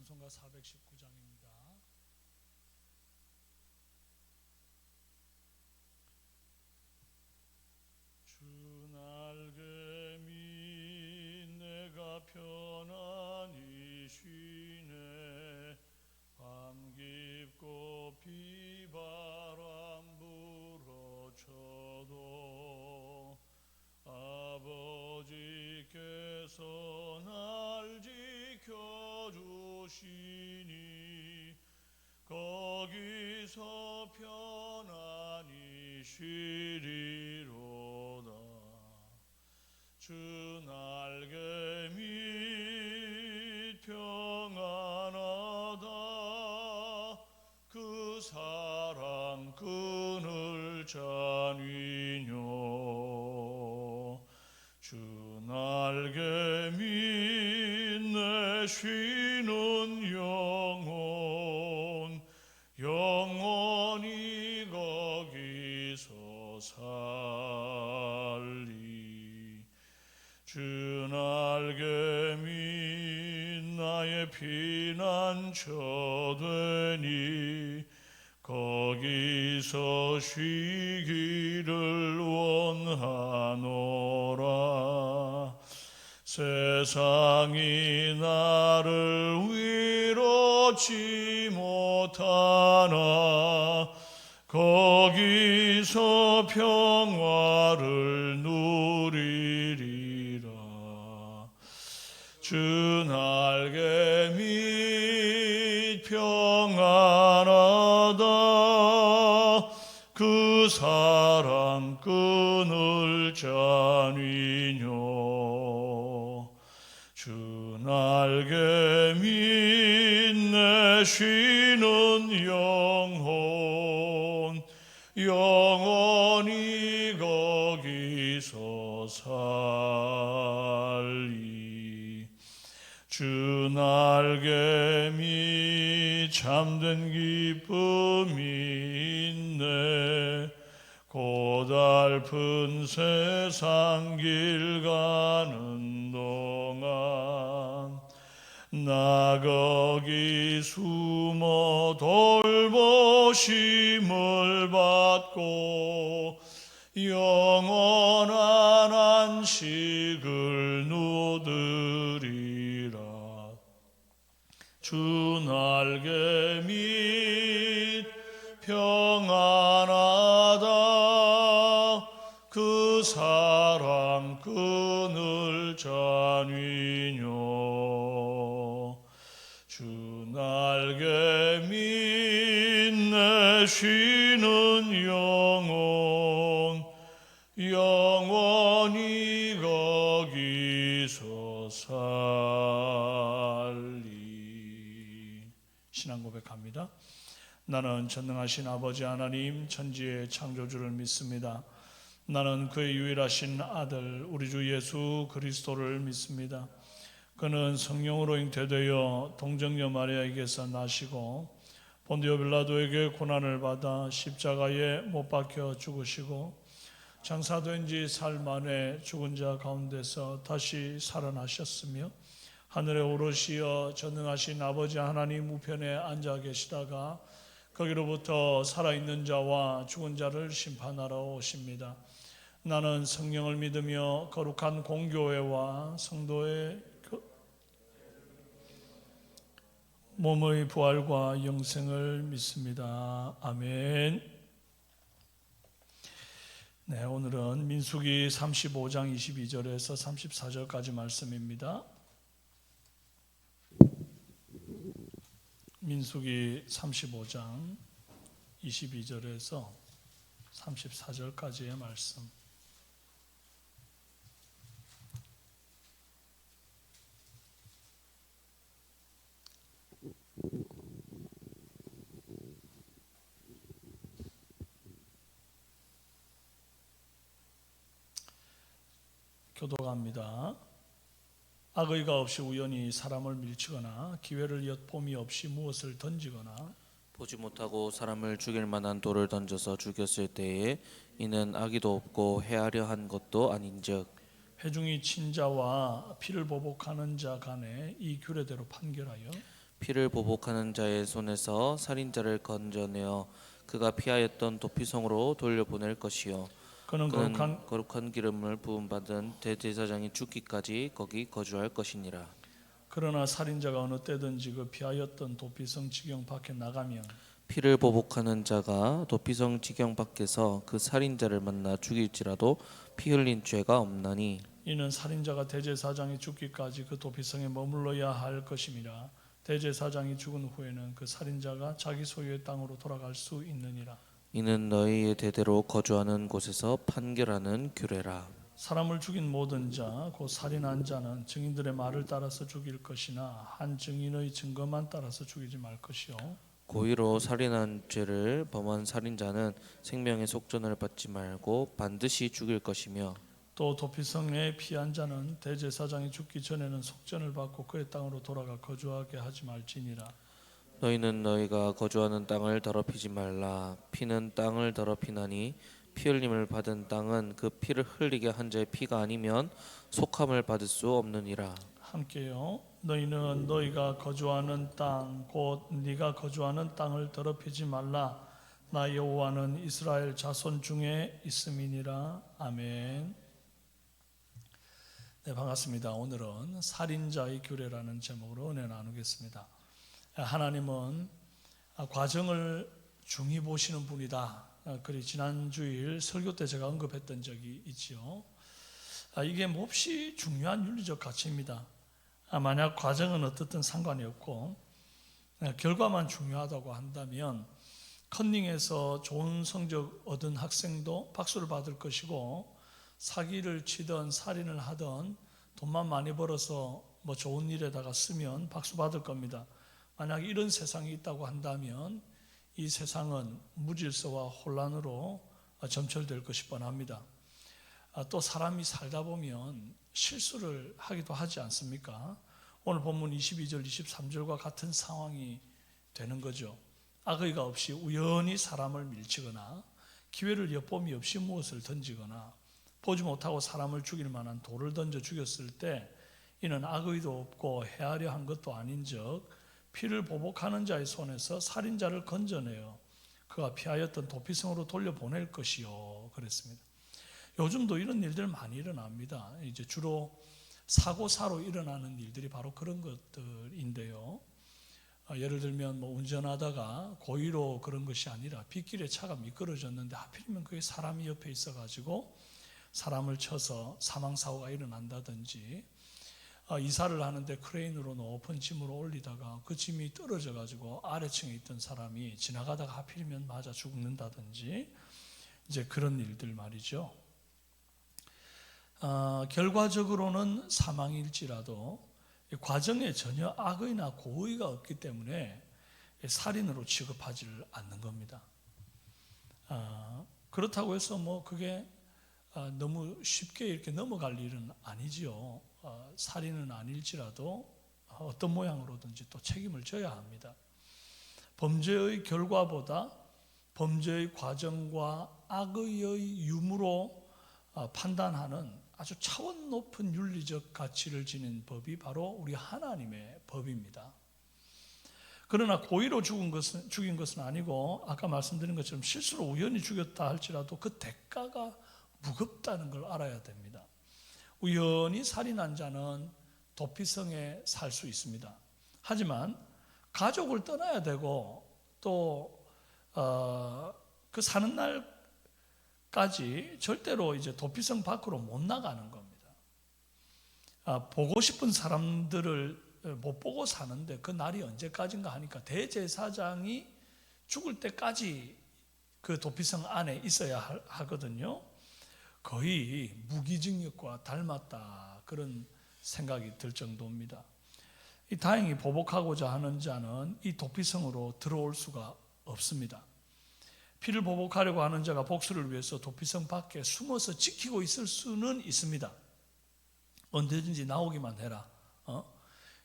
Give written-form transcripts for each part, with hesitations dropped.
찬송가 419장입니다. 주 날개미 내가 편안히 쉬네. 밤 깊고 비바람 불어쳐도 아버지께서 날 지켜주시니 거기서 편안히 쉬리로다. 주 날개 밑 평안하다. 그 사랑 그늘 잔위뇨. 주 날개 밑 내 쉬는 영혼 영원히 거기서 살리. 주 날개 밑 나의 피난처 되니 거기서 쉬기를 원하노라. 세상이 나를 위로치 못하나 거기서 평화를 누리리라. 주 날개 밑 평안하다. 그 사랑 그늘 잔위뇨. 주 날개 밑 내 쉬는 영혼 영원히 거기서 살리. 주 날개 밑 참된 기쁨이 있네. 고달픈 세상 길 가는 동안 나 거기 숨어 돌보심을 받고 영원한 안식을 누리리라. 주 날개 밑 평안하다. 그 사랑 그늘 잔위뇨. 주 날개 밑 내 쉬는 영혼 영원히 거기서 살리. 신앙 고백합니다. 나는 전능하신 아버지 하나님 천지의 창조주를 믿습니다. 나는 그의 유일하신 아들 우리 주 예수 그리스도를 믿습니다. 그는 성령으로 잉태되어 동정녀 마리아에게서 나시고 본디오 빌라도에게 고난을 받아 십자가에 못 박혀 죽으시고 장사된 지 사흘 만에 죽은 자 가운데서 다시 살아나셨으며 하늘에 오르시어 전능하신 아버지 하나님 우편에 앉아 계시다가 거기로부터 살아있는 자와 죽은 자를 심판하러 오십니다. 나는 성령을 믿으며 거룩한 공교회와 성도의 몸의 부활과 영생을 믿습니다. 아멘. 네, 오늘은 민수기 35장 22절에서 34절까지 말씀입니다. 민수기 35장 22절에서 34절까지의 말씀. 교독합니다. 악의가 없이 우연히 사람을 밀치거나 기회를 엿봄이 없이 무엇을 던지거나 보지 못하고 사람을 죽일 만한 돌을 던져서 죽였을 때에 이는 악의도 없고 해하려 한 것도 아닌즉 회중이 친자와 피를 보복하는 자 간에 이 규례대로 판결하여 피를 보복하는 자의 손에서 살인자를 건져내어 그가 피하였던 도피성으로 돌려보낼 것이요 그는 그는 거룩한 기름을 부음받은 대제사장이 죽기까지 거기 거주할 것이니라. 그러나 살인자가 어느 때든지 그 피하였던 도피성 지경 밖에 나가면 피를 보복하는 자가 도피성 지경 밖에서 그 살인자를 만나 죽일지라도 피 흘린 죄가 없나니 이는 살인자가 대제사장이 죽기까지 그 도피성에 머물러야 할 것임이라. 대제사장이 죽은 후에는 그 살인자가 자기 소유의 땅으로 돌아갈 수 있느니라. 이는 너희의 대대로 거주하는 곳에서 판결하는 규례라. 사람을 죽인 모든 자, 곧 살인한 자는 증인들의 말을 따라서 죽일 것이나 한 증인의 증거만 따라서 죽이지 말 것이요. 고의로 살인한 죄를 범한 살인자는 생명의 속전을 받지 말고 반드시 죽일 것이며 또 도피성에 피한 자는 대제사장이 죽기 전에는 속전을 받고 그의 땅으로 돌아가 거주하게 하지 말지니라. 너희는 너희가 거주하는 땅을 더럽히지 말라. 피는 땅을 더럽히나니 피 흘림을 받은 땅은 그 피를 흘리게 한 자의 피가 아니면 속함을 받을 수 없느니라. 함께요. 너희는 너희가 거주하는 땅, 곧 네가 거주하는 땅을 더럽히지 말라. 나 여호와는 이스라엘 자손 중에 있음이니라. 아멘. 네, 반갑습니다. 오늘은 살인자의 규례라는 제목으로 은혜 나누겠습니다. 하나님은 과정을 중히 보시는 분이다. 그리 지난 주일 설교 때 제가 언급했던 적이 있지요. 이게 몹시 중요한 윤리적 가치입니다. 만약 과정은 어떻든 상관이 없고 결과만 중요하다고 한다면 컨닝에서 좋은 성적 얻은 학생도 박수를 받을 것이고 사기를 치든 살인을 하든 돈만 많이 벌어서 뭐 좋은 일에다가 쓰면 박수 받을 겁니다. 만약 이런 세상이 있다고 한다면 이 세상은 무질서와 혼란으로 점철될 것이 뻔합니다. 또 사람이 살다 보면 실수를 하기도 하지 않습니까? 오늘 본문 22절, 23절과 같은 상황이 되는 거죠. 악의가 없이 우연히 사람을 밀치거나 기회를 엿봄이 없이 무엇을 던지거나 보지 못하고 사람을 죽일 만한 돌을 던져 죽였을 때 이는 악의도 없고 헤아려 한 것도 아닌즉 피를 보복하는 자의 손에서 살인자를 건져내어 그가 피하였던 도피성으로 돌려보낼 것이요 그랬습니다. 요즘도 이런 일들 많이 일어납니다. 이제 주로 사고사로 일어나는 일들이 바로 그런 것들인데요. 예를 들면 뭐 운전하다가 고의로 그런 것이 아니라 빗길에 차가 미끄러졌는데 하필이면 그게 사람이 옆에 있어가지고 사람을 쳐서 사망사고가 일어난다든지 이사를 하는데 크레인으로 높은 짐을 올리다가 그 짐이 떨어져가지고 아래층에 있던 사람이 지나가다가 하필이면 맞아 죽는다든지 이제 그런 일들 말이죠. 결과적으로는 사망일지라도 과정에 전혀 악의나 고의가 없기 때문에 살인으로 취급하지를 않는 겁니다. 그렇다고 해서 뭐 그게 너무 쉽게 이렇게 넘어갈 일은 아니지요. 살인은 아닐지라도 어떤 모양으로든지 또 책임을 져야 합니다. 범죄의 결과보다 범죄의 과정과 악의의 유무로 판단하는 아주 차원 높은 윤리적 가치를 지닌 법이 바로 우리 하나님의 법입니다. 그러나 고의로 죽인 것은 아니고 아까 말씀드린 것처럼 실수로 우연히 죽였다 할지라도 그 대가가 무겁다는 걸 알아야 됩니다. 우연히 살인한 자는 도피성에 살 수 있습니다. 하지만 가족을 떠나야 되고 또 그 사는 날까지 절대로 이제 도피성 밖으로 못 나가는 겁니다. 보고 싶은 사람들을 못 보고 사는데 그 날이 언제까지인가 하니까 대제사장이 죽을 때까지 그 도피성 안에 있어야 하거든요. 거의 무기징역과 닮았다 그런 생각이 들 정도입니다. 다행히 보복하고자 하는 자는 이 도피성으로 들어올 수가 없습니다. 피를 보복하려고 하는 자가 복수를 위해서 도피성 밖에 숨어서 지키고 있을 수는 있습니다. 언제든지 나오기만 해라.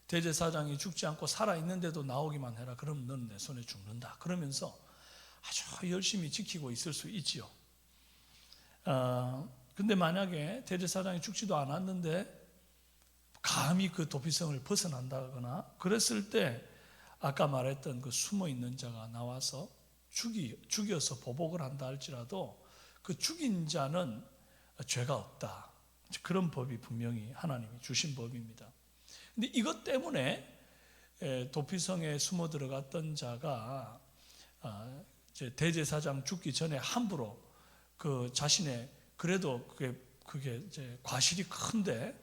대제사장이 죽지 않고 살아있는데도 나오기만 해라. 그럼 너는 내 손에 죽는다. 그러면서 아주 열심히 지키고 있을 수 있지요. 근데 만약에 대제사장이 죽지도 않았는데 감히 그 도피성을 벗어난다거나 그랬을 때 아까 말했던 그 숨어 있는 자가 나와서 죽여서 보복을 한다 할지라도 그 죽인 자는 죄가 없다. 그런 법이 분명히 하나님이 주신 법입니다. 근데 이것 때문에 도피성에 숨어 들어갔던 자가 대제사장 죽기 전에 함부로 그 자신의, 그래도 그게 이제 과실이 큰데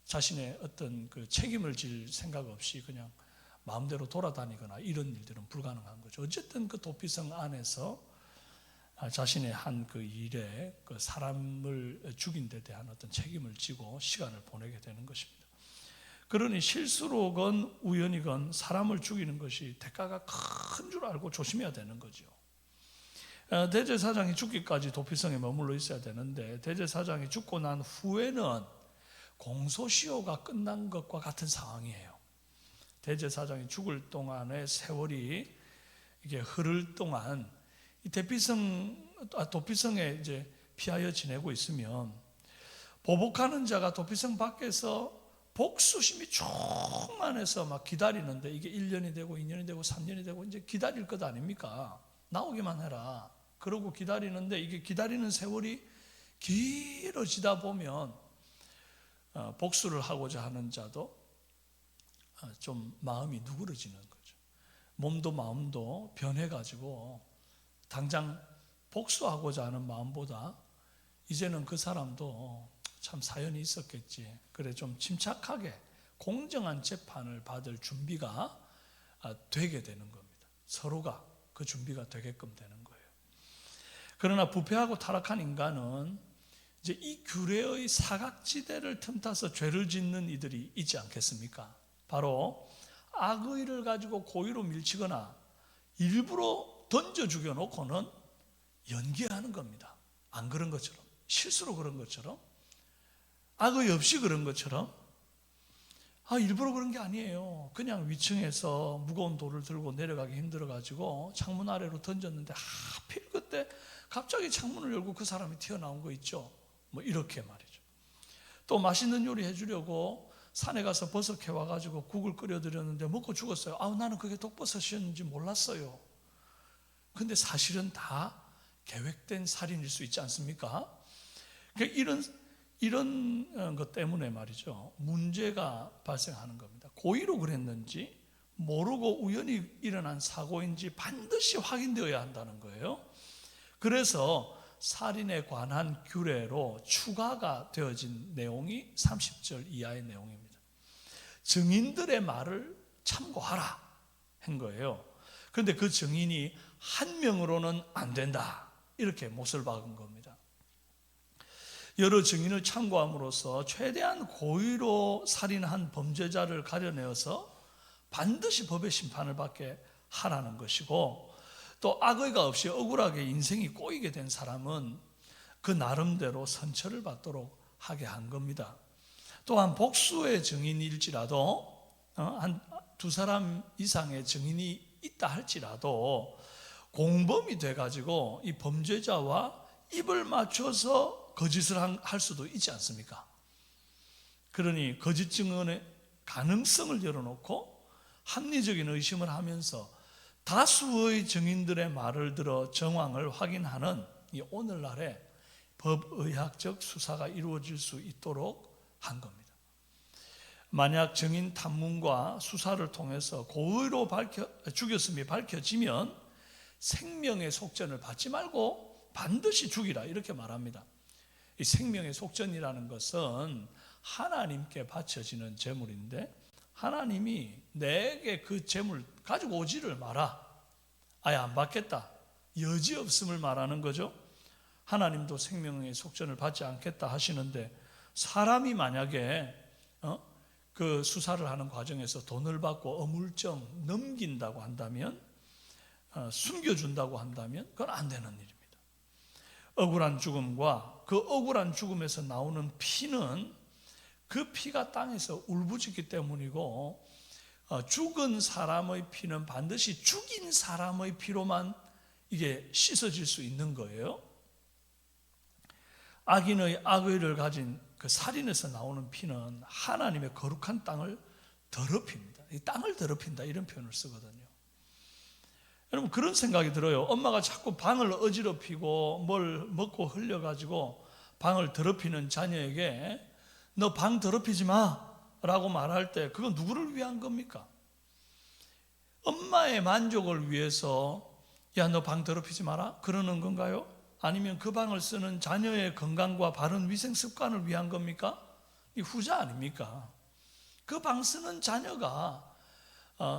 자신의 어떤 그 책임을 질 생각 없이 그냥 마음대로 돌아다니거나 이런 일들은 불가능한 거죠. 어쨌든 그 도피성 안에서 자신의 한 그 일에 그 사람을 죽인 데 대한 어떤 책임을 지고 시간을 보내게 되는 것입니다. 그러니 실수로건 우연이건 사람을 죽이는 것이 대가가 큰 줄 알고 조심해야 되는 거죠. 대제사장이 죽기까지 도피성에 머물러 있어야 되는데 대제사장이 죽고 난 후에는 공소시효가 끝난 것과 같은 상황이에요. 대제사장이 죽을 동안의 세월이 이게 흐를 동안 이 도피성에 이제 피하여 지내고 있으면 보복하는 자가 도피성 밖에서 복수심이 충만해서 막 기다리는데 이게 1년이 되고 2년이 되고 3년이 되고 이제 기다릴 것 아닙니까? 나오기만 해라. 그러고 기다리는데 이게 기다리는 세월이 길어지다 보면 복수를 하고자 하는 자도 좀 마음이 누그러지는 거죠. 몸도 마음도 변해가지고 당장 복수하고자 하는 마음보다 이제는 그 사람도 참 사연이 있었겠지. 그래 좀 침착하게 공정한 재판을 받을 준비가 되게 되는 겁니다. 서로가 그 준비가 되게끔 되는 거예요. 그러나 부패하고 타락한 인간은 이제 이 규례의 사각지대를 틈타서 죄를 짓는 이들이 있지 않겠습니까? 바로 악의를 가지고 고의로 밀치거나 일부러 던져 죽여놓고는 연기하는 겁니다. 안 그런 것처럼, 실수로 그런 것처럼, 악의 없이 그런 것처럼, 일부러 그런 게 아니에요. 그냥 위층에서 무거운 돌을 들고 내려가기 힘들어가지고 창문 아래로 던졌는데 하필 그때 갑자기 창문을 열고 그 사람이 튀어나온 거 있죠. 뭐 이렇게 말이죠. 또 맛있는 요리 해주려고 산에 가서 버섯 캐와가지고 국을 끓여드렸는데 먹고 죽었어요. 나는 그게 독버섯이었는지 몰랐어요. 근데 사실은 다 계획된 살인일 수 있지 않습니까? 그러니까 이런 것 때문에 말이죠. 문제가 발생하는 겁니다. 고의로 그랬는지 모르고 우연히 일어난 사고인지 반드시 확인되어야 한다는 거예요. 그래서 살인에 관한 규례로 추가가 되어진 내용이 30절 이하의 내용입니다. 증인들의 말을 참고하라 한 거예요. 그런데 그 증인이 한 명으로는 안 된다. 이렇게 못을 박은 겁니다. 여러 증인을 참고함으로써 최대한 고의로 살인한 범죄자를 가려내어서 반드시 법의 심판을 받게 하라는 것이고, 또 악의가 없이 억울하게 인생이 꼬이게 된 사람은 그 나름대로 선처를 받도록 하게 한 겁니다. 또한 복수의 증인일지라도 한 두 사람 이상의 증인이 있다 할지라도 공범이 돼가지고 이 범죄자와 입을 맞춰서 거짓을 할 수도 있지 않습니까? 그러니 거짓 증언의 가능성을 열어놓고 합리적인 의심을 하면서 다수의 증인들의 말을 들어 정황을 확인하는 이 오늘날의 법의학적 수사가 이루어질 수 있도록 한 겁니다. 만약 증인 탐문과 수사를 통해서 고의로 죽였음이 밝혀지면 생명의 속전을 받지 말고 반드시 죽이라 이렇게 말합니다. 이 생명의 속전이라는 것은 하나님께 바쳐지는 제물인데 하나님이 내게 그 제물 가지고 오지를 마라. 아예 안 받겠다. 여지없음을 말하는 거죠. 하나님도 생명의 속전을 받지 않겠다 하시는데 사람이 만약에 그 수사를 하는 과정에서 돈을 받고 어물쩡 넘긴다고 한다면, 숨겨준다고 한다면 그건 안 되는 일입니다. 억울한 죽음과 그 억울한 죽음에서 나오는 피는 그 피가 땅에서 울부짖기 때문이고, 죽은 사람의 피는 반드시 죽인 사람의 피로만 이게 씻어질 수 있는 거예요. 악인의 악의를 가진 그 살인에서 나오는 피는 하나님의 거룩한 땅을 더럽힙니다. 이 땅을 더럽힌다 이런 표현을 쓰거든요. 여러분 그런 생각이 들어요. 엄마가 자꾸 방을 어지럽히고 뭘 먹고 흘려가지고 방을 더럽히는 자녀에게 너 방 더럽히지 마 라고 말할 때 그건 누구를 위한 겁니까? 엄마의 만족을 위해서 야 너 방 더럽히지 마라 그러는 건가요? 아니면 그 방을 쓰는 자녀의 건강과 바른 위생 습관을 위한 겁니까? 이 후자 아닙니까? 그 방 쓰는 자녀가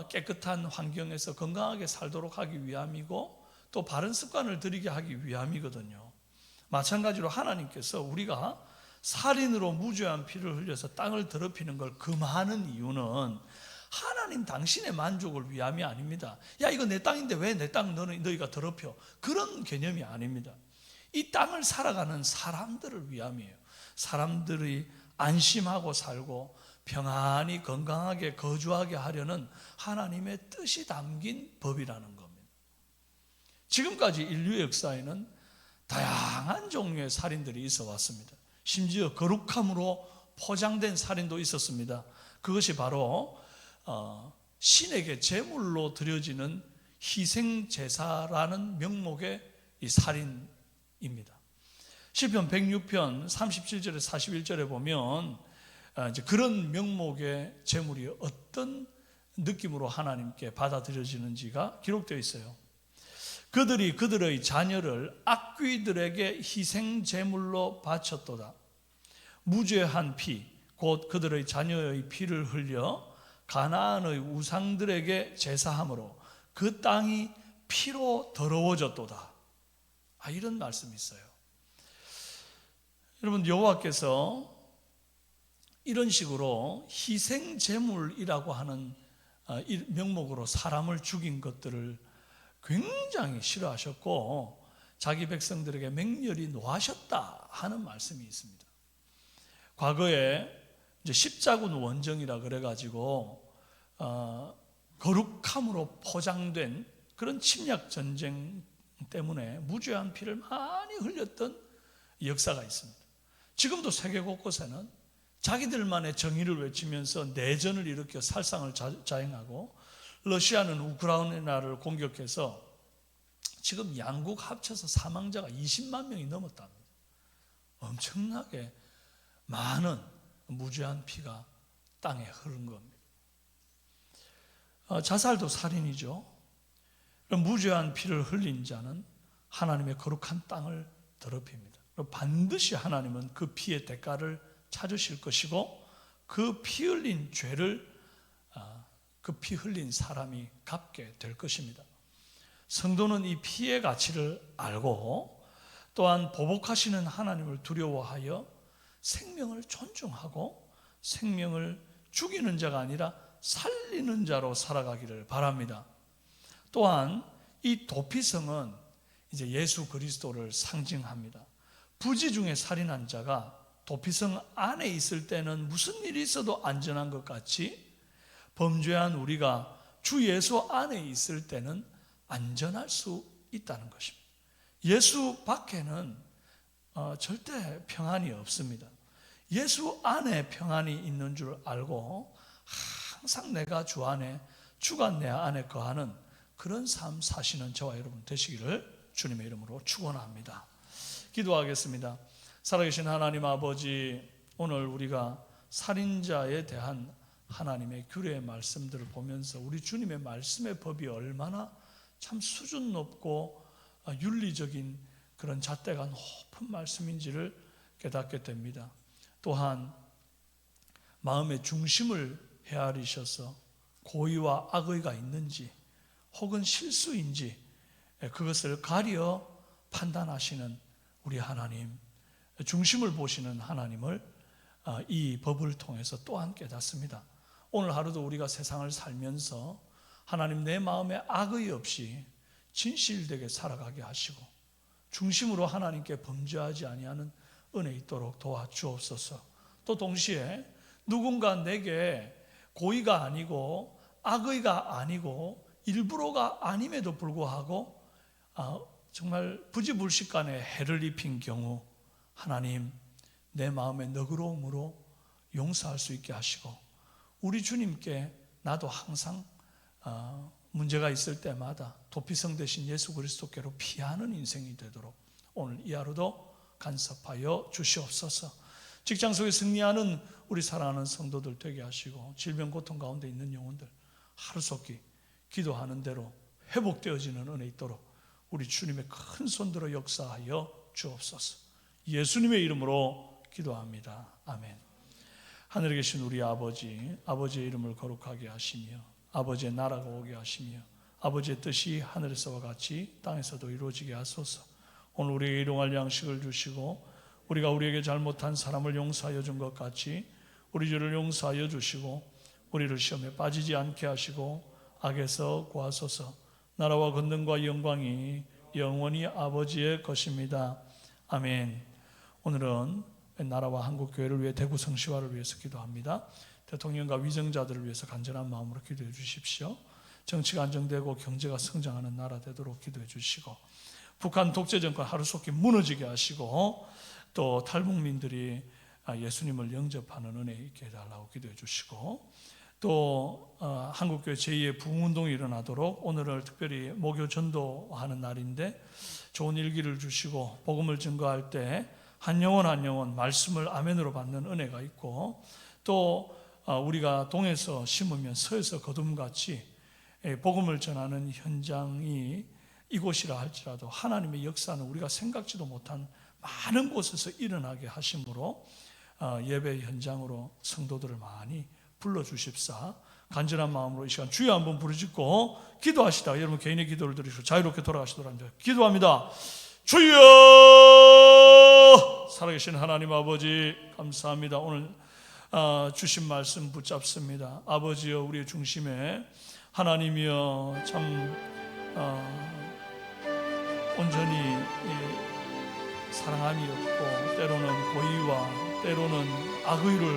깨끗한 환경에서 건강하게 살도록 하기 위함이고 또 바른 습관을 들이게 하기 위함이거든요. 마찬가지로 하나님께서 우리가 살인으로 무죄한 피를 흘려서 땅을 더럽히는 걸 금하는 이유는 하나님 당신의 만족을 위함이 아닙니다. 야 이거 내 땅인데 왜 내 땅 너희가 더럽혀? 그런 개념이 아닙니다. 이 땅을 살아가는 사람들을 위함이에요. 사람들이 안심하고 살고 평안히 건강하게 거주하게 하려는 하나님의 뜻이 담긴 법이라는 겁니다. 지금까지 인류의 역사에는 다양한 종류의 살인들이 있어 왔습니다. 심지어 거룩함으로 포장된 살인도 있었습니다. 그것이 바로 신에게 제물로 드려지는 희생제사라는 명목의 이 살인입니다. 시편 106편 37절에 41절에 보면 이제 그런 명목의 제물이 어떤 느낌으로 하나님께 받아들여지는지가 기록되어 있어요. 그들이 그들의 자녀를 악귀들에게 희생 제물로 바쳤도다. 무죄한 피, 곧 그들의 자녀의 피를 흘려 가나안의 우상들에게 제사함으로 그 땅이 피로 더러워졌도다. 이런 말씀이 있어요. 여러분 여호와께서 이런 식으로 희생 제물이라고 하는 명목으로 사람을 죽인 것들을 굉장히 싫어하셨고 자기 백성들에게 맹렬히 노하셨다 하는 말씀이 있습니다. 과거에 이제 십자군 원정이라 그래가지고 거룩함으로 포장된 그런 침략 전쟁 때문에 무죄한 피를 많이 흘렸던 역사가 있습니다. 지금도 세계 곳곳에는 자기들만의 정의를 외치면서 내전을 일으켜 살상을 자행하고 러시아는 우크라이나를 공격해서 지금 양국 합쳐서 사망자가 20만 명이 넘었답니다. 엄청나게 많은 무죄한 피가 땅에 흐른 겁니다. 자살도 살인이죠. 무죄한 피를 흘린 자는 하나님의 거룩한 땅을 더럽힙니다. 반드시 하나님은 그 피의 대가를 찾으실 것이고 그 피 흘린 죄를 그 피 흘린 사람이 갚게 될 것입니다. 성도는 이 피의 가치를 알고 또한 보복하시는 하나님을 두려워하여 생명을 존중하고 생명을 죽이는 자가 아니라 살리는 자로 살아가기를 바랍니다. 또한 이 도피성은 이제 예수 그리스도를 상징합니다. 부지 중에 살인한 자가 도피성 안에 있을 때는 무슨 일이 있어도 안전한 것 같이 범죄한 우리가 주 예수 안에 있을 때는 안전할 수 있다는 것입니다. 예수 밖에는 절대 평안이 없습니다. 예수 안에 평안이 있는 줄 알고 항상 내가 주 안에, 주가 내 안에 거하는 그런 삶 사시는 저와 여러분 되시기를 주님의 이름으로 축원합니다. 기도하겠습니다. 살아계신 하나님 아버지, 오늘 우리가 살인자에 대한 하나님의 규례의 말씀들을 보면서 우리 주님의 말씀의 법이 얼마나 참 수준 높고 윤리적인 그런 잣대가 높은 말씀인지를 깨닫게 됩니다. 또한 마음의 중심을 헤아리셔서 고의와 악의가 있는지 혹은 실수인지 그것을 가려 판단하시는 우리 하나님, 중심을 보시는 하나님을 이 법을 통해서 또한 깨닫습니다. 오늘 하루도 우리가 세상을 살면서 하나님 내 마음에 악의 없이 진실되게 살아가게 하시고 중심으로 하나님께 범죄하지 아니하는 은혜 있도록 도와주옵소서. 또 동시에 누군가 내게 고의가 아니고 악의가 아니고 일부러가 아님에도 불구하고 정말 부지불식간에 해를 입힌 경우 하나님 내 마음의 너그러움으로 용서할 수 있게 하시고 우리 주님께 나도 항상 문제가 있을 때마다 도피성 되신 예수 그리스도께로 피하는 인생이 되도록 오늘 이 하루도 간섭하여 주시옵소서. 직장 속에 승리하는 우리 사랑하는 성도들 되게 하시고, 질병 고통 가운데 있는 영혼들 하루속히 기도하는 대로 회복되어지는 은혜 있도록 우리 주님의 큰 손들어 역사하여 주옵소서. 예수님의 이름으로 기도합니다. 아멘. 하늘에 계신 우리 아버지, 아버지의 이름을 거룩하게 하시며 아버지의 나라가 오게 하시며 아버지의 뜻이 하늘에서와 같이 땅에서도 이루어지게 하소서. 오늘 우리에게 일용할 양식을 주시고 우리가 우리에게 잘못한 사람을 용서하여 준 것 같이 우리 죄를 용서하여 주시고 우리를 시험에 빠지지 않게 하시고 악에서 구하소서. 나라와 권능과 영광이 영원히 아버지의 것입니다. 아멘. 오늘은 나라와 한국교회를 위해 대구 성시화를 위해서 기도합니다. 대통령과 위정자들을 위해서 간절한 마음으로 기도해 주십시오. 정치가 안정되고 경제가 성장하는 나라 되도록 기도해 주시고, 북한 독재 정권 하루속히 무너지게 하시고, 또 탈북민들이 예수님을 영접하는 은혜 있게 해달라고 기도해 주시고, 또 한국교회 제2의 부흥운동이 일어나도록 오늘을 특별히 목요 전도하는 날인데 좋은 일기를 주시고 복음을 증거할 때 한 영혼 한 영혼 말씀을 아멘으로 받는 은혜가 있고, 또 우리가 동에서 심으면 서에서 거둠같이 복음을 전하는 현장이 이곳이라 할지라도 하나님의 역사는 우리가 생각지도 못한 많은 곳에서 일어나게 하심으로 예배 현장으로 성도들을 많이 불러주십사 간절한 마음으로 이 시간 주여 한번 부르짖고 기도하시다가 여러분 개인의 기도를 드리시고 자유롭게 돌아가시도록 합니다. 기도합니다. 주여! 살아계신 하나님 아버지 감사합니다. 오늘 주신 말씀 붙잡습니다. 아버지여, 우리의 중심에 하나님이여 참 온전히 사랑함이 없고 때로는 고의와 때로는 악의를